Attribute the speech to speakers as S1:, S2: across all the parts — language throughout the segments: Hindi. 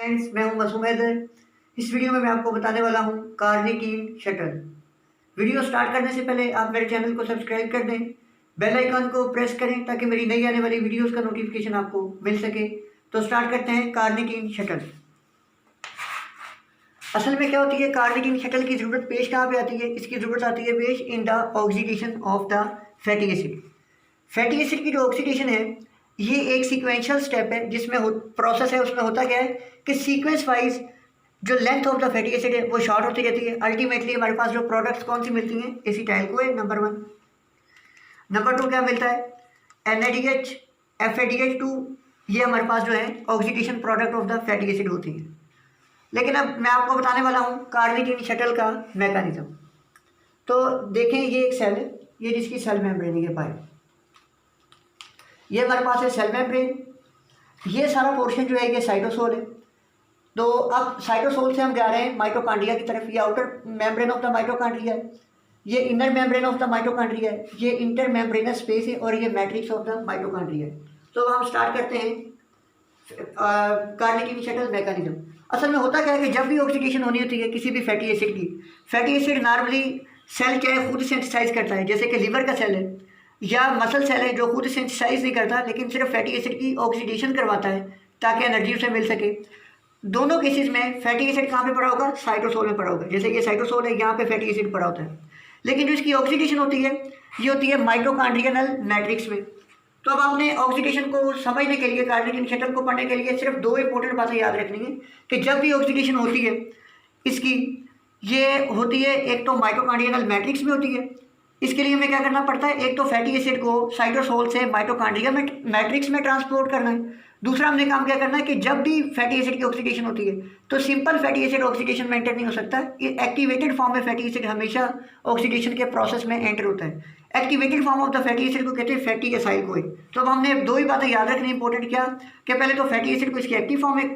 S1: फ्रेंड्स, मैं हूं मासूम हैदर। इस वीडियो में मैं आपको बताने वाला हूं कार्निटीन शटल। वीडियो स्टार्ट करने से पहले आप मेरे चैनल को सब्सक्राइब कर दें, बेल आइकन को प्रेस करें ताकि मेरी नई आने वाली वीडियोस का नोटिफिकेशन आपको मिल सके। तो स्टार्ट करते हैं कार्निटीन शटल। असल में क्या होती है, कार्निटीन शटल की ज़रूरत पेश कहाँ पे आती है? इसकी ज़रूरत आती है पेश in the oxidation of the fatty acid. Fatty acid की जो ऑक्सीडेशन है ये एक सीक्वेंशियल स्टेप है, जिसमें प्रोसेस है। उसमें होता क्या है कि सीक्वेंस वाइज जो length of the fatty acid है वो शॉर्ट होती रहती है। अल्टीमेटली हमारे पास जो प्रोडक्ट्स कौन सी मिलती हैं? एसिटाइल को है नंबर 1। नंबर 2 क्या मिलता है? NADH, FADH2। ये हमारे पास जो है oxidation product of the fatty acid होती है। लेकिन अब मैं आपको बताने वाला हूँ कार्निटीन शटल का मैकेनिज्म। तो देखें, ये एक सेल है, ये जिसकी सेल मेम्ब्रेन के पास, ये हमारे पास है सेल मेम्ब्रेन। ये सारा पोर्शन जो है ये साइटोसोल है। तो अब साइटोसोल से हम जा रहे हैं माइटोकॉन्ड्रिया की तरफ। ये outer membrane of the mitochondria है, ये inner membrane of the mitochondria है, ये इंटर मेम्ब्रेनस स्पेस है और ये मैट्रिक्स ऑफ द माइटोकॉन्ड्रिया है। तो हम स्टार्ट करते हैं कार्निटीन शटल मैकेनिज्म। असल में होता क्या है कि जब भी ऑक्सीडेशन होनी होती है किसी भी फैटी एसिड की, फैटी एसिड नॉर्मली सेल क्या है खुद सिंथेसाइज करता है। जैसे कि लीवर का सेल है या मसल सेल है जो खुद सिंथेसाइज नहीं करता, लेकिन सिर्फ फैटी एसिड की ऑक्सीडेशन करवाता है ताकि एनर्जी उसे मिल सके। दोनों केसेस में फैटी एसिड कहाँ पे पड़ा होगा? साइटोसोल में पड़ा होगा। जैसे ये साइटोसोल है, यहाँ पे फैटी एसिड पड़ा होता है। लेकिन जो इसकी ऑक्सीडेशन होती है ये होती है माइटोकॉन्ड्रियल मैट्रिक्स में। तो अब आपने ऑक्सीडेशन को समझने के लिए, कार्निटीन शटल को पढ़ने के लिए सिर्फ 2 इंपॉर्टेंट बातें याद रखनी है कि जब भी ऑक्सीडेशन होती है इसकी, ये होती है एक तो माइटोकॉन्ड्रियल मैट्रिक्स में होती है। इसके लिए हमें क्या करना पड़ता है? एक तो फैटी एसिड को साइटोसोल से माइटोकॉन्ड्रियल मैट्रिक्स में ट्रांसपोर्ट करना है। दूसरा हमने काम क्या करना है कि जब भी फैटी एसिड की ऑक्सीडेशन होती है तो सिंपल फैटी एसिड ऑक्सीडेशन में एंटर नहीं हो सकता। ये एक्टिवेटेड फॉर्म में फैटी एसिड हमेशा ऑक्सीडेशन के प्रोसेस में एंटर होता है। Activated form of the fatty acid को कहते हैं फैटी एसाइल कोई। तो अब हमने 2 ही बातें याद रखनी इंपॉर्टेंट। क्या कि पहले तो फैटी एसिड को इसकी एक्टिव फॉर्म में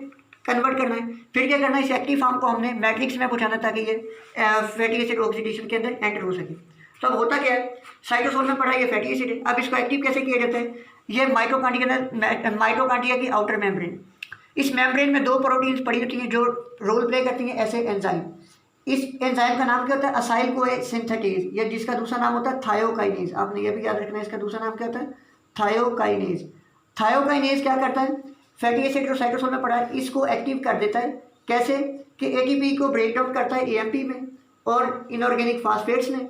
S1: कन्वर्ट करना है, फिर क्या करना है, इस एक्टिव फॉर्म को हमने मैट्रिक्स में पहुंचाना ताकि ये फैटी एसिड ऑक्सीडेशन के अंदर एंटर हो सके। तो अब होता क्या है, साइटोसोल में पड़ा ये फैटी एसिड है। अब इसको एक्टिव कैसे किया जाता है? ये माइटोकॉन्ड्रिया की आउटर मेम्ब्रेन, इस मेम्ब्रेन में 2 प्रोटीन्स पड़ी होती हैं जो रोल प्ले करती हैं ऐसे एंजाइम। इस एंजाइम का नाम क्या होता है? असाइल कोए सिंथेटेज, या जिसका दूसरा नाम होता है थायोकाइनेज। आपने ये भी याद रखना है, इसका दूसरा नाम क्या होता है? थायोकाइनेज। थायोकाइनेज क्या करता है? फैटी एसिड जो साइटोसोल में पड़ा है इसको एक्टिव कर देता है। कैसे कि ATP को ब्रेक डाउन करता है AMP में और इनऑर्गेनिक फास्फेट्स में,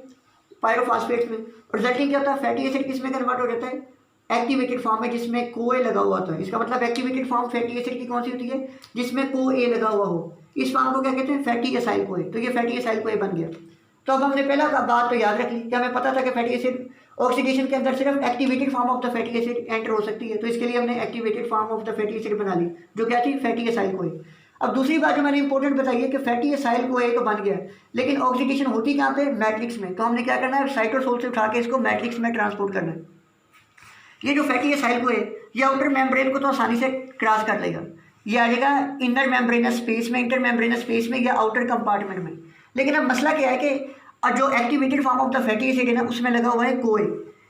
S1: पायरोफास्फेट्स में। रिजल्टिंग क्या होता है? फैटी एसिड किस में कन्वर्ट हो जाता है? एक्टिवेटेड फॉर्म में, जिसमें कोए लगा हुआ था। इसका मतलब एक्टिवेटेड फॉर्म फैटी एसिड की कौन सी होती है? जिसमें कोए लगा हुआ हो। इस फॉर्म को क्या कहते हैं? फैटी एसाइल कोए। तो ये फैटी एसाइल कोए बन गया। तो अब हमने पहला बात तो याद रख ली कि हमें पता था कि फैटी एसिड ऑक्सीडेशन के अंदर सिर्फ activated form of the fatty acid enter हो सकती है। तो इसके लिए हमने activated form of the fatty acid बना ली जो क्या थी? फैटी एसाइल कोए। अब दूसरी बात जो मैंने इंपॉर्टेंट बताई है कि फैटी एसाइल कोए तो बन गया, लेकिन ऑक्सीडेशन होती कहाँ पे? मैट्रिक्स में। तो हमने क्या करना है? साइटोसोल से उठा के इसको मैट्रिक्स में ट्रांसपोर्ट करना है। ये जो फैटी एसाइल कोए ये आउटर मेम्ब्रेन को तो आसानी से क्रॉस कर लेगा, ये आ जाएगा इनर मेम्ब्रेनस स्पेस में, इंटर मेम्ब्रेनस स्पेस में या आउटर कंपार्टमेंट में। लेकिन अब मसला क्या है कि जो activated form of the fatty acid है ना, उसमें लगा हुआ है कोए।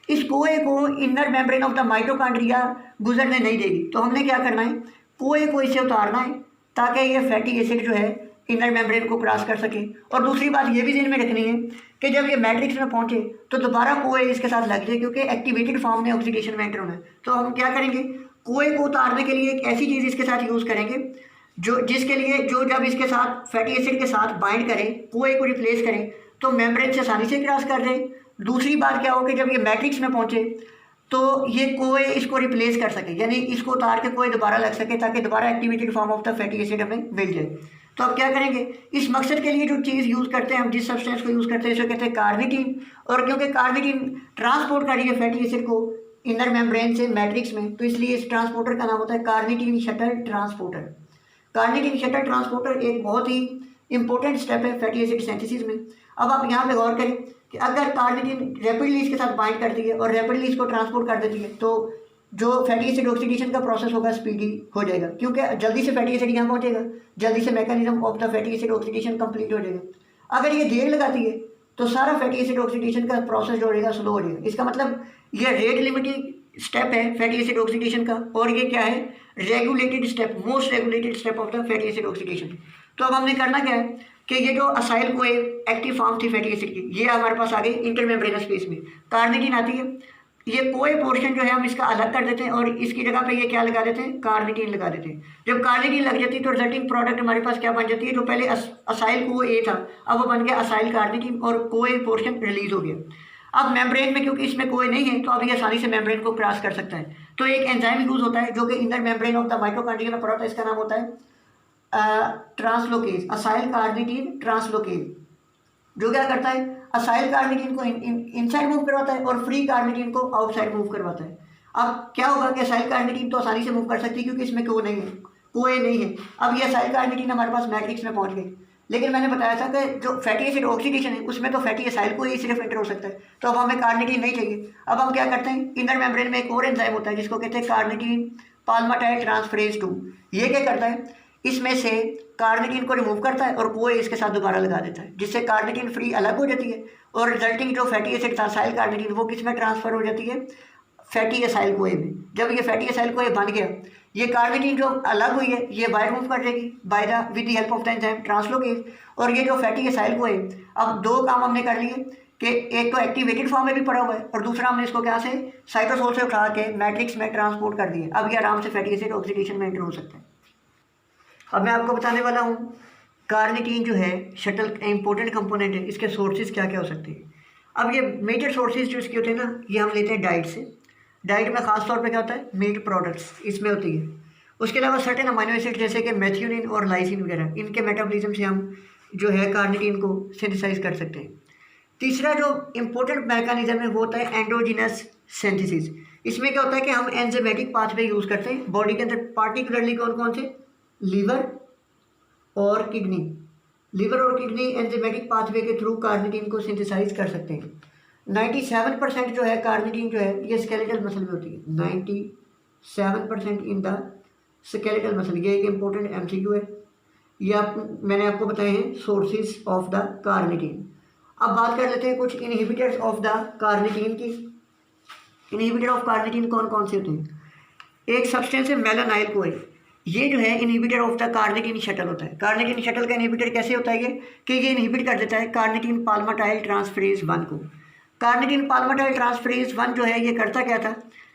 S1: इस कोए को inner membrane of the mitochondria गुजरने नहीं देगी। तो हमने क्या करना है? कोए को इससे उतारना है ताकि ये फैटी एसिड जो है इनर मेम्ब्रेन को क्रॉस कर सके। और दूसरी बात ये भी ध्यान में रखनी है कि जब ये मैट्रिक्स में पहुंचे तो दोबारा कोए इसके साथ लग जाए, क्योंकि एक्टिवेटेड फॉर्म में ऑक्सीडेशन में एंटर होना है। तो हम क्या करेंगे? कोए को उतारने के लिए एक ऐसी चीज़ इसके साथ यूज़ करेंगे जो जिसके लिए जो जब इसके साथ फैटी एसिड के साथ बाइंड करें, कोए को रिप्लेस करें तो मेम्ब्रेन से आसानी से क्रॉस कर जाए। दूसरी बात क्या हो कि जब ये मैट्रिक्स में पहुंचे तो ये कोए इसको रिप्लेस कर सके, यानी इसको उतार के कोए दोबारा लग सके ताकि दोबारा activated form of the fatty acid हमें मिल जाए। तो अब क्या करेंगे? इस मकसद के लिए जो चीज़ यूज़ करते हैं हम, जिस सब्सटेंस को यूज़ करते हैं, इसको कहते हैं कार्निटीन। और क्योंकि कार्निटीन ट्रांसपोर्ट कर रही है फैटी एसिड को इनर मेम्ब्रेन से मैट्रिक्स में, तो इसलिए इस ट्रांसपोर्टर का नाम होता है carnitine shuttle transporter. Carnitine shuttle transporter एक बहुत ही इंपॉर्टेंट स्टेप है फैटी एसिड सिंथेसिस में। अब आप यहाँ पे गौर करें कि अगर कार्निटीन रैपिडली इसके साथ बाइंड करती है और रैपिडली इसको ट्रांसपोर्ट कर देती है तो जो फैटी एसिड ऑक्सीडेशन का प्रोसेस होगा स्पीडी हो जाएगा, क्योंकि जल्दी से फैटी एसिड यहाँ पहुँचेगा, जल्दी से mechanism of the fatty acid oxidation complete हो जाएगा। अगर ये देर लगाती है तो सारा फैटी एसिड ऑक्सीडेशन का प्रोसेस जो रहेगा स्लो हो जाएगा। इसका मतलब ये स्टेप है फैटी एसिड ऑक्सीडेशन का, और ये क्या है, regulated step, most regulated step of the fatty acid oxidation. तो अब हमने करना क्या है कि ये जो असाइल को एक्टिव फॉर्म थी फैटी एसिड की, ये हमारे पास आ गई इंटरमेम्ब्रेनस स्पेस में, कार्निटीन आती है, ये कोई पोर्शन जो है हम इसका अलग कर देते हैं और इसकी जगह पे ये क्या लगा देते हैं, कार्निटीन लगा देते हैं। जब कार्निटीन लग जाती है तो रिजल्टिंग प्रोडक्ट हमारे पास क्या बन जाती है, जो पहले असाइल को ए था अब वो बन गया असाइल कार्निटीन और कोई पोर्शन रिलीज हो गया। अब मेम्ब्रेन में क्योंकि इसमें कोई नहीं है तो अब ये आसानी से मेम्ब्रेन को क्रॉस कर सकता है। तो एक एंजाइम यूज होता है जो कि inner membrane of the mitochondria में पड़ा होता है, इसका नाम होता है ट्रांसलोकेज, असाइल कार्निटीन ट्रांसलोकेज, जो क्या करता है असाइल कार्निटीन को इनसाइड मूव करवाता है और फ्री कार्निटीन को आउटसाइड मूव करवाता है। अब क्या होगा कि असाइल कार्निटीन तो आसानी से मूव कर सकती है क्योंकि इसमें कोई नहीं है, कोई नहीं है। अब ये असाइल कार्निटीन हमारे पास मैट्रिक्स में पहुंच गई, लेकिन मैंने बताया था कि जो फैटी एसिड ऑक्सीडेशन है उसमें तो फैटी असाइल को ही सिर्फ एंटर हो सकता है, तो अब हमें कार्निटीन नहीं चाहिए। अब हम क्या करते हैं, इनर मेम्ब्रेन में एक और एंजाइम होता है जिसको कहते हैं कार्निटीन पाल्माटाइल ट्रांसफरेज 2। ये क्या करता है, इसमें से कार्निटीन को रिमूव करता है और कोई इसके साथ दोबारा लगा देता है, जिससे कार्निटीन फ्री अलग हो जाती है और रिजल्टिंग जो फैटी एसिड था असाइल कार्निटीन वो किस में ट्रांसफर हो जाती है, फैटी असाइल कोए में। जब ये फैटी असाइल कोए बन गया, ये कार्निटीन जो अलग हुई है ये बाहर मूव कर जाएगी by the with the help of the enzyme translocase, और ये जो फैटी असाइल कोए, अब दो काम हमने कर लिए कि एक तो एक्टिवेटेड फॉर्म में भी पड़ा हुआ है और दूसरा हमने इसको क्या से साइटोसोल से उठा के मैट्रिक्स में ट्रांसपोर्ट कर दिया। अब ये आराम से फैटी एसिड ऑक्सीडेशन में एंटर हो सकता है। अब मैं आपको बताने वाला हूँ कार्निटीन जो है शटल इंपॉर्टेंट कंपोनेंट है, इसके सोर्सेज क्या क्या हो सकते हैं। अब ये मेजर सोर्सेज जो इसके होते हैं ना, ये हम लेते हैं डाइट से। डाइट में खास तौर पे क्या होता है, मीट प्रोडक्ट्स इसमें होती है। उसके अलावा सर्टेन अमाइनो एसिड जैसे कि मेथियोनिन और लाइसिन वगैरह, इनके मेटाबॉलिज्म से हम जो है कार्निटीन को सिंथेसाइज कर सकते हैं। तीसरा जो इम्पोर्टेंट मैकेनिज्म है वो होता है एंडोजिनस सिंथेसिस। इसमें क्या होता है कि हम एंजाइमेटिक पाथवे यूज़ करते हैं बॉडी के अंदर, पार्टिकुलरली कौन कौन से, लीवर और किडनी। लीवर और किडनी एंजाइमेटिक पाथवे के थ्रू कार्निटीन को सिंथेसाइज कर सकते हैं। 97% जो है कार्निटीन जो है ये स्केलेटल मसल में होती है, 97% इन द स्केलेटल मसल। ये एक इम्पोर्टेंट एमसीक्यू है, ये मैंने आपको बताए हैं सोर्सेज ऑफ द कार्निटीन। अब बात कर लेते हैं कुछ इनहिबिटर्स ऑफ द कार्निटीन की। इनहिबिटर ऑफ कार्निटीन कौन कौन से होते हैं, एक सब्सटेंस है मेलानाइल कोए, ये जो है inhibitor of the carnitine shuttle होता है। कार्निटीन शटल का इनहिबिटर कैसे होता है ये कि ये इनहिबिट कर देता है कार्निटीन पाल्माटाइल ट्रांसफरेज 1 को। कार्निटीन पाल्माटाइल ट्रांसफरेज 1 जो है ये करता क्या था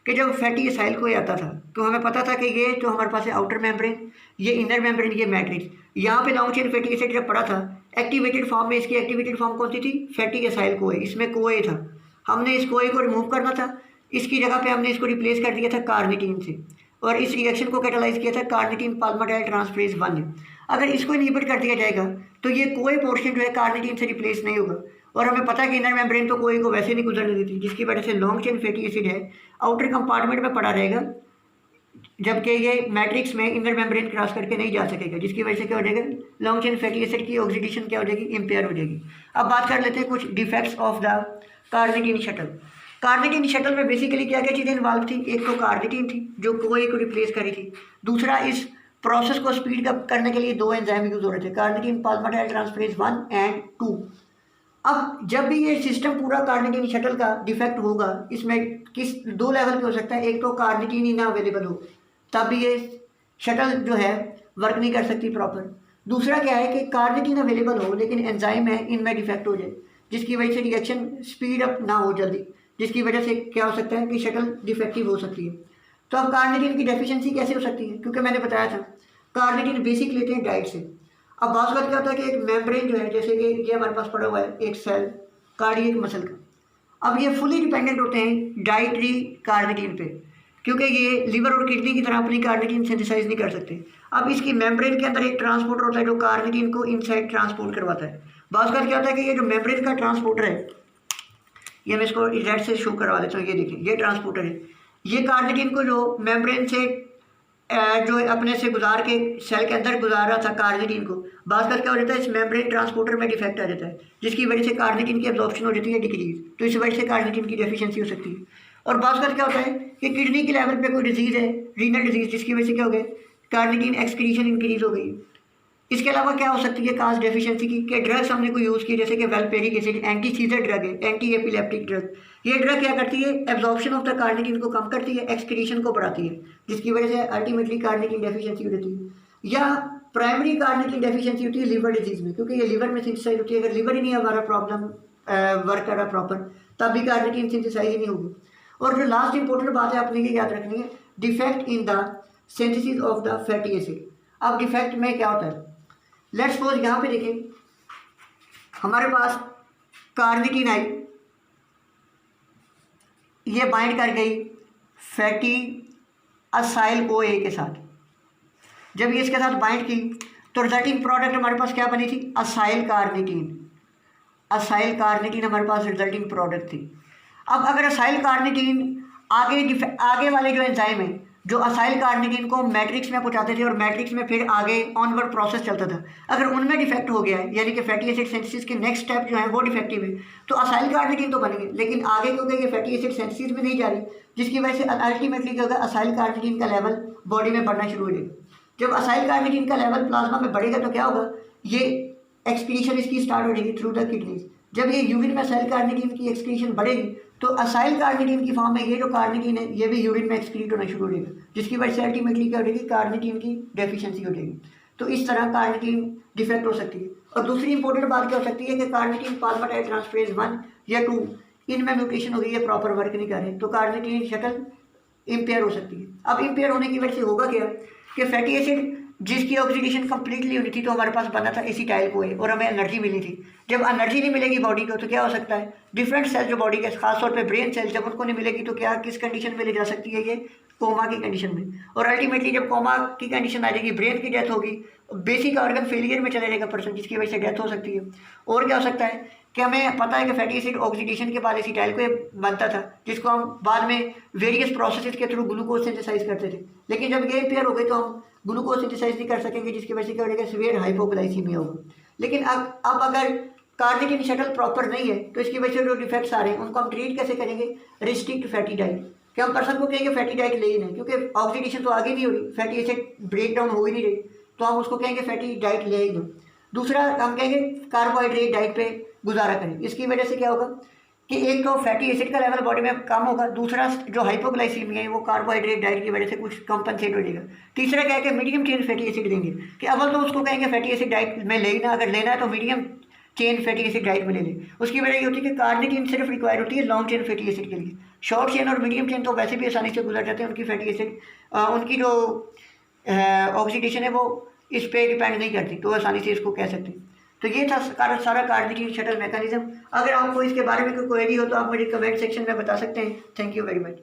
S1: कि जब फैटी असाइल कोई आता था तो हमें पता था कि ये जो हमारे पास है आउटर मेम्ब्रेन, ये इनर मेम्ब्रेन, ये मैट्रिक्स, यहाँ पे लॉन्ग चेन फैटी एसिड जब पड़ा था एक्टिवेटेड फॉर्म में, इसकी एक्टिवेटेड फॉर्म कौन सी थी, फैटी असाइल कोए, इसमें कोए था। हमने इस कोए को रिमूव करना था, इसकी जगह पे हमने इसको रिप्लेस कर दिया था कार्निटीन से और इस रिएक्शन को कैटालाइज किया था कार्निटीन पाल्माटाइल ट्रांसफरेज 1 ने। अगर इसको इनहिबिट कर दिया जाएगा तो ये कोई पोर्शन जो है कार्निटीन से रिप्लेस नहीं होगा, और हमें पता है कि इनर मेम्ब्रेन तो कोई को वैसे नहीं गुजरने देती, जिसकी वजह से लॉन्ग चेन फैटी एसिड है आउटर कंपार्टमेंट में पड़ा रहेगा, जबकि ये मैट्रिक्स में इनर मेम्ब्रेन क्रॉस करके नहीं जा सकेगा, जिसकी वजह से क्या हो जाएगा, लॉन्ग चेन फैटी एसिड की ऑक्सीडेशन क्या हो जाएगी, इम्पेयर हो जाएगी। अब बात कर लेते हैं कुछ defects of the carnitine shuttle. Carnitine shuttle में बेसिकली क्या क्या चीज़ें इन्वॉल्व थी, एक तो कार्निटीन थी जो कोई को रिप्लेस करी थी, दूसरा इस प्रोसेस को स्पीड अप करने के लिए दो एंजाइम यूज हो रहे थे, कार्निटीन पाल्माटाइल ट्रांसफरेज 1 एंड 2। अब जब भी ये सिस्टम पूरा कार्निटीन शटल का डिफेक्ट होगा, इसमें किस दो लेवल पे हो सकता है, एक तो कार्निटीन ही ना अवेलेबल हो तब भी ये शटल जो है वर्क नहीं कर सकती प्रॉपर, दूसरा क्या है कि कार्निटीन अवेलेबल हो लेकिन एंजाइम है इनमें डिफेक्ट हो जाए, जिसकी वजह से रिएक्शन स्पीड अप ना हो जल्दी, जिसकी वजह से क्या हो सकता है कि शटल डिफेक्टिव हो सकती है। तो अब कार्निटीन की डेफिशिएंसी कैसे हो सकती है, क्योंकि मैंने बताया था कार्निटीन बेसिक लेते हैं डाइट से। अब बात क्या होता है कि एक मेम्ब्रेन जो है, जैसे कि ये हमारे पास पड़ा हुआ है एक सेल कार्डियक मसल का, अब ये फुली डिपेंडेंट होते हैं डाइटरी कार्निटीन पे, क्योंकि ये लीवर और किडनी की तरह अपनी कार्निटीन सिंथेसाइज नहीं कर सकते। अब इसकी मेम्ब्रेन के अंदर एक ट्रांसपोर्टर होता है जो कार्निटीन को इनसाइड ट्रांसपोर्ट करवाता है। बात क्या होता है कि ये जो मेम्ब्रेन का ट्रांसपोर्टर है, ये मैं इसको रेड से शो करवा देता हूँ, ये देखिए ये ट्रांसपोर्टर है, ये कार्निटीन को जो मेम्ब्रेन से जो अपने से गुजार के सेल के अंदर गुजार रहा था कार्निटीन को, बात क्या हो जाता है इस मेम्ब्रेन ट्रांसपोर्टर में डिफेक्ट आ जाता है, जिसकी वजह से कार्निटीन की एब्जॉर्प्शन हो जाती है डिक्रीज, तो इस वजह से कार्निटीन की डेफिशिएंसी हो सकती है। और बात क्या होता है कि किडनी के लेवल पे कोई डिजीज़ है, रीनल डिजीज़, जिसकी वजह से क्या हो गया, कार्निटीन एक्सक्रीशन इंक्रीज हो गई। इसके अलावा क्या हो सकती है काज डेफिशिएंसी की, कि ड्रग्स हमने कोई यूज़ की, जैसे कि वेल्पेरिक एसिड एंटी सीजर ड्रग है, एंटी एपिलेप्टिक ड्रग, ये ड्रग क्या करती है, एब्जॉर्प्शन ऑफ द कार्निटीन को कम करती है, एक्सक्रीशन को बढ़ाती है, जिसकी वजह से अल्टीमेटली कार्निटीन डेफिशिएंसी होती है। या प्राइमरी कार्निटीन डेफिशिएंसी होती है लिवर डिजीज में, क्योंकि ये लिवर में सिंथेसाइज होती है। अगर लिवर ही नहीं हमारा प्रॉब्लम वर्क कर रहा प्रॉपर, तब भी कार्निटीन सिंथेसाइज ही नहीं होगी। और जो लास्ट इंपॉर्टेंट बात है आपने ये याद रखनी है, defect in the synthesis of the fatty acid. अब डिफेक्ट में क्या होता है, लेट्स सपोज यहाँ पे देखें हमारे पास कार्निटीन आई, ये बाइंड कर गई फैटी असाइल को ए के साथ। जब ये इसके साथ बाइंड की तो रिजल्टिंग प्रोडक्ट हमारे पास क्या बनी थी, असाइल कार्निटीन। असाइल कार्निटीन हमारे पास रिजल्टिंग प्रोडक्ट थी। अब अगर असाइल कार्निटीन आगे वाले जो एंजाइम है जो असाइल कार्निटीन को मैट्रिक्स में पहुंचाते थे और मैट्रिक्स में फिर आगे ऑनवर्ड प्रोसेस चलता था, अगर उनमें डिफेक्ट हो गया है, यानी कि फैटी एसिड सिंथेसिस के नेक्स्ट स्टेप जो है वो डिफेक्टिव है, तो असाइल कार्निटीन तो बनेंगे, लेकिन आगे क्योंकि ये फैटी एसिड सिंथेसिस में नहीं जा रही, जिसकी वजह से अल्टीमेटली क्या होगा, असाइल कार्निटीन का लेवल बॉडी में बढ़ना शुरू हो जाएगा। जब असाइल कार्निटीन का लेवल प्लाज्मा में बढ़ेगा तो क्या होगा, ये एक्सक्रीशन इसकी स्टार्ट हो जाएगी थ्रू द किडनीज। जब ये यूरिन में असाइल कार्निटीन की एक्सक्रीशन बढ़ेगी तो असाइल कार्निटीन की फॉर्म में ये जो कार्निटीन है ये भी यूरिन में एक्सक्रीट होना शुरू हो जाएगा, जिसकी वजह से अल्टीमेटली क्या हो जाएगी, कार्निटीन की डेफिशिएंसी हो जाएगी। तो इस तरह कार्निटीन डिफेक्ट हो सकती है। और दूसरी इंपॉर्टेंट बात क्या हो सकती है कि कार्निटीन पाल्माटाइल ट्रांसफरेज 1 या 2 इनमें म्यूटेशन हो गई है, प्रॉपर वर्क नहीं कर रहे, तो कार्निटीन शटल इम्पेयर हो सकती है। अब इम्पेयर होने की वजह से होगा क्या कि फैटी एसिड जिसकी ऑक्सीडेशन कंप्लीटली होनी थी तो हमारे पास बना था एसिटाइल कोए और हमें एनर्जी मिली थी। जब एनर्जी नहीं मिलेगी बॉडी को तो क्या हो सकता है, डिफरेंट सेल्स जो बॉडी के खासतौर पे ब्रेन सेल्स जब उनको नहीं मिलेगी तो क्या किस कंडीशन में ले जा सकती है, ये कोमा की कंडीशन में। और अल्टीमेटली जब कोमा की कंडीशन आ जाएगी, ब्रेन की डेथ होगी, बेसिक ऑर्गन फेलियर में चले जाएगा पर्सन, जिसकी वजह से डेथ हो सकती है। और क्या हो सकता है कि हमें पता है कि फैटी एसिड ऑक्सीडेशन के बाद एसिटाइल को बनता था, जिसको हम बाद में वेरियस प्रोसेसेस के थ्रू ग्लूकोज सिंथेसाइज करते थे, लेकिन जब ये इम्पेयर हो गई तो हम ग्लूकोज सिंथेसाइज नहीं कर सकेंगे, जिसकी वजह से क्या हो जाएगा, सीवियर हाइपोग्लाइसीमिया होगा। लेकिन अब अगर कार्निटीन शटल प्रॉपर नहीं है तो इसकी वजह से जो डिफेक्ट्स आ रहे हैं उनको हम ट्रीट कैसे करेंगे, रिस्ट्रिक्ट फैटी डाइट। कि हम पर्सन को कहेंगे फैटी डाइट ले ही नहीं, क्योंकि ऑक्सीडेशन तो आगे नहीं हो रही, फैटी एसिड ब्रेक डाउन हो ही नहीं रही, तो हम उसको कहेंगे फैटी डाइट ले ही दो। दूसरा हम कहेंगे कार्बोहाइड्रेट डाइट पे गुजारा करें। इसकी वजह से क्या होगा कि एक तो फैटी एसिड का लेवल बॉडी में कम होगा, दूसरा जो हाइपोग्लाइसीमिया है वो कार्बोहाइड्रेट डाइट की वजह से कुछ कंपनसेट हो जाएगा। तीसरा क्या है कि मीडियम चेन फैटी एसिड देंगे, कि अव्वल तो उसको कहेंगे फैटी एसिड डाइट में लेना, अगर लेना है तो medium chain fatty acid diet में ले लें। उसकी वजह ये होती है कि कार्निटीन सिर्फ रिक्वायर होती है लॉन्ग चेन फैटी एसिड के लिए, शॉर्ट चेन और मीडियम चेन तो वैसे भी आसानी से गुजर जाते हैं, उनकी फैटी एसिड उनकी जो ऑक्सीडेशन है वो इस पर डिपेंड नहीं करती, तो आसानी से इसको कह सकते हैं। तो ये था सारा कार्निटीन शटल मैकेनिज्म। अगर आपको इसके बारे में कोई क्वेरी हो तो आप मुझे कमेंट सेक्शन में बता सकते हैं। Thank you very much.